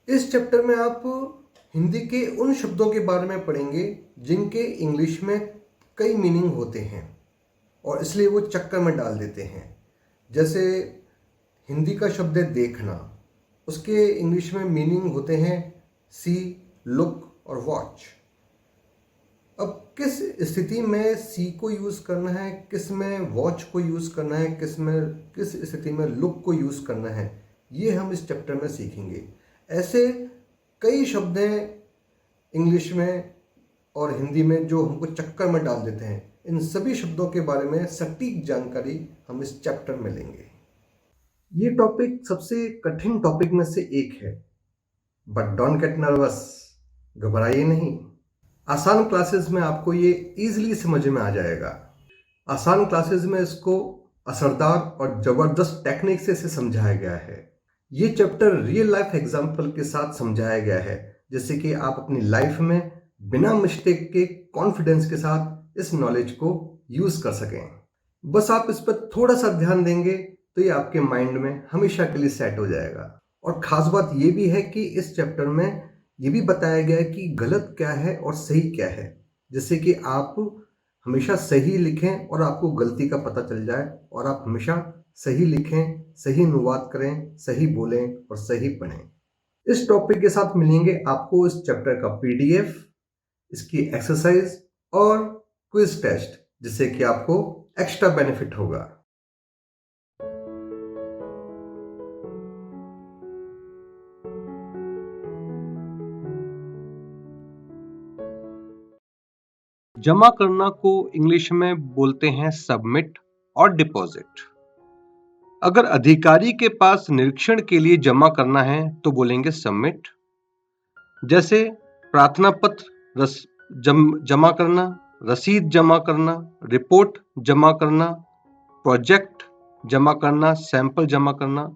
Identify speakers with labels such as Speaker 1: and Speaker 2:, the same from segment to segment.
Speaker 1: इस चैप्टर में आप हिंदी के उन शब्दों के बारे में पढ़ेंगे जिनके इंग्लिश में कई मीनिंग होते हैं और इसलिए वो चक्कर में डाल देते हैं। जैसे हिंदी का शब्द है देखना, उसके इंग्लिश में मीनिंग होते हैं सी, लुक और वॉच। अब किस स्थिति में सी को यूज़ करना है, किस में वॉच को यूज़ करना है, किस स्थिति में लुक को यूज़ करना है, ये हम इस चैप्टर में सीखेंगे। ऐसे कई शब्द हैं इंग्लिश में और हिंदी में जो हमको चक्कर में डाल देते हैं। इन सभी शब्दों के बारे में सटीक जानकारी हम इस चैप्टर में लेंगे। ये टॉपिक सबसे कठिन टॉपिक में से एक है, बट डोंट गेट नर्वस, घबराइए नहीं। आसान क्लासेस में आपको ये इजीली समझ में आ जाएगा। आसान क्लासेस में इसको असरदार और ज़बरदस्त टेक्निक से इसे समझाया गया है। ये चैप्टर रियल लाइफ एग्जाम्पल के साथ समझाया गया है, जिससे कि आप अपनी लाइफ में बिना मिस्टेक के कॉन्फिडेंस के साथ इस नॉलेज को यूज़ कर सकें। बस आप इस पर थोड़ा सा ध्यान देंगे तो ये आपके माइंड में हमेशा के लिए सेट हो जाएगा। और ख़ास बात ये भी है कि इस चैप्टर में ये भी बताया गया है कि गलत क्या है और सही क्या है, जिससे कि आप हमेशा सही लिखें और आपको गलती का पता चल जाए और आप हमेशा सही लिखें, सही अनुवाद करें, सही बोलें और सही पढ़ें। इस टॉपिक के साथ मिलेंगे आपको इस चैप्टर का पीडीएफ, इसकी एक्सरसाइज और क्विज टेस्ट, जिससे कि आपको एक्स्ट्रा बेनिफिट होगा।
Speaker 2: जमा करना को इंग्लिश में बोलते हैं सबमिट और डिपॉजिट। अगर अधिकारी के पास निरीक्षण के लिए जमा करना है तो बोलेंगे सबमिट। जैसे प्रार्थना पत्र जमा करना, रसीद जमा करना, रिपोर्ट जमा करना, प्रोजेक्ट जमा करना, सैंपल जमा करना।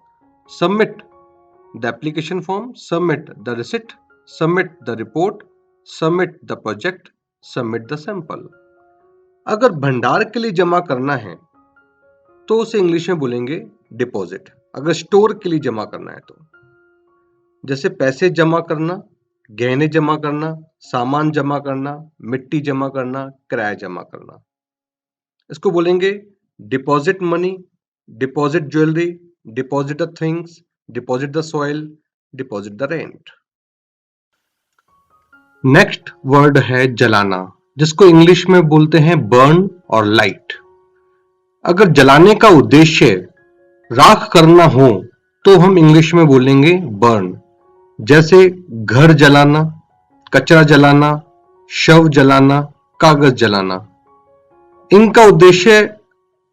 Speaker 2: Submit the application form, submit the receipt, submit the report, submit the project, submit the sample. अगर भंडार के लिए जमा करना है तो उसे इंग्लिश में बोलेंगे डिपॉजिट। अगर स्टोर के लिए जमा करना है तो, जैसे पैसे जमा करना, गहने जमा करना, सामान जमा करना, मिट्टी जमा करना, किराया जमा करना। इसको बोलेंगे deposit money, deposit jewellery, deposit the things, deposit the soil, deposit the rent. Next word है जलाना, जिसको इंग्लिश में बोलते हैं बर्न और लाइट। अगर जलाने का उद्देश्य राख करना हो तो हम इंग्लिश में बोलेंगे बर्न। जैसे घर जलाना, कचरा जलाना, शव जलाना, कागज जलाना। इनका उद्देश्य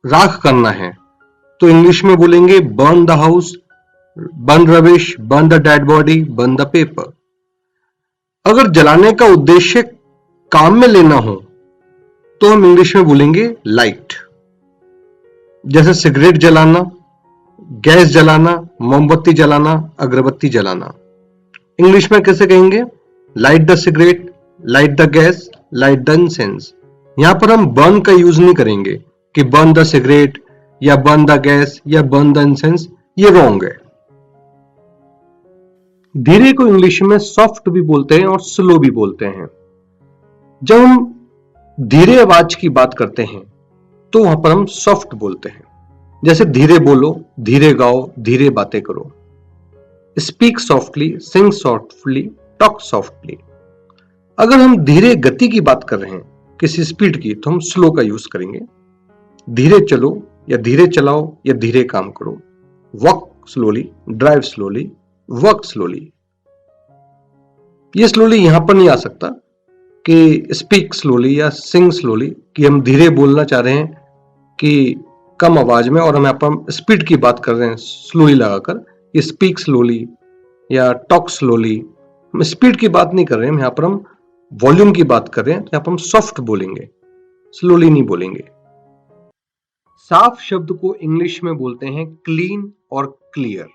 Speaker 2: राख करना है तो इंग्लिश में बोलेंगे burn the house, burn rubbish, burn the dead body, burn the paper. अगर जलाने का उद्देश्य काम में लेना हो तो हम इंग्लिश में बोलेंगे लाइट। जैसे सिगरेट जलाना, गैस जलाना, मोमबत्ती जलाना, अगरबत्ती जलाना। इंग्लिश में कैसे कहेंगे? Light the cigarette, light the gas, light the incense. यहां पर हम बर्न का यूज नहीं करेंगे कि बर्न द सिगरेट या बर्न द गैस या बर्न द इंसेंस, ये रॉन्ग है। धीरे को इंग्लिश में सॉफ्ट भी बोलते हैं और स्लो भी बोलते हैं। जब हम धीरे आवाज की बात करते हैं तो वहां पर हम सॉफ्ट बोलते हैं। जैसे धीरे बोलो, धीरे गाओ, धीरे बातें करो। स्पीक सॉफ्टली, सिंग सॉफ्टली, टॉक सॉफ्टली। अगर हम धीरे गति की बात कर रहे हैं, किसी स्पीड की, तो हम स्लो का यूज करेंगे। धीरे चलो या धीरे चलाओ या धीरे काम करो। Walk slowly, drive slowly, work slowly. ये स्लोली यहां पर नहीं आ सकता कि स्पीक स्लोली या सिंग स्लोली, कि हम धीरे बोलना चाह रहे हैं कि कम आवाज में और हम यहाँ पर स्पीड की बात कर रहे हैं स्लोली लगाकर। ये स्पीक स्लोली या टॉक स्लोली, हम स्पीड की बात नहीं कर रहे हैं, यहाँ पर हम वॉल्यूम की बात कर रहे हैं। तो यहाँ पर हम सॉफ्ट बोलेंगे, स्लोली नहीं बोलेंगे। साफ शब्द को इंग्लिश में बोलते हैं क्लीन और क्लियर।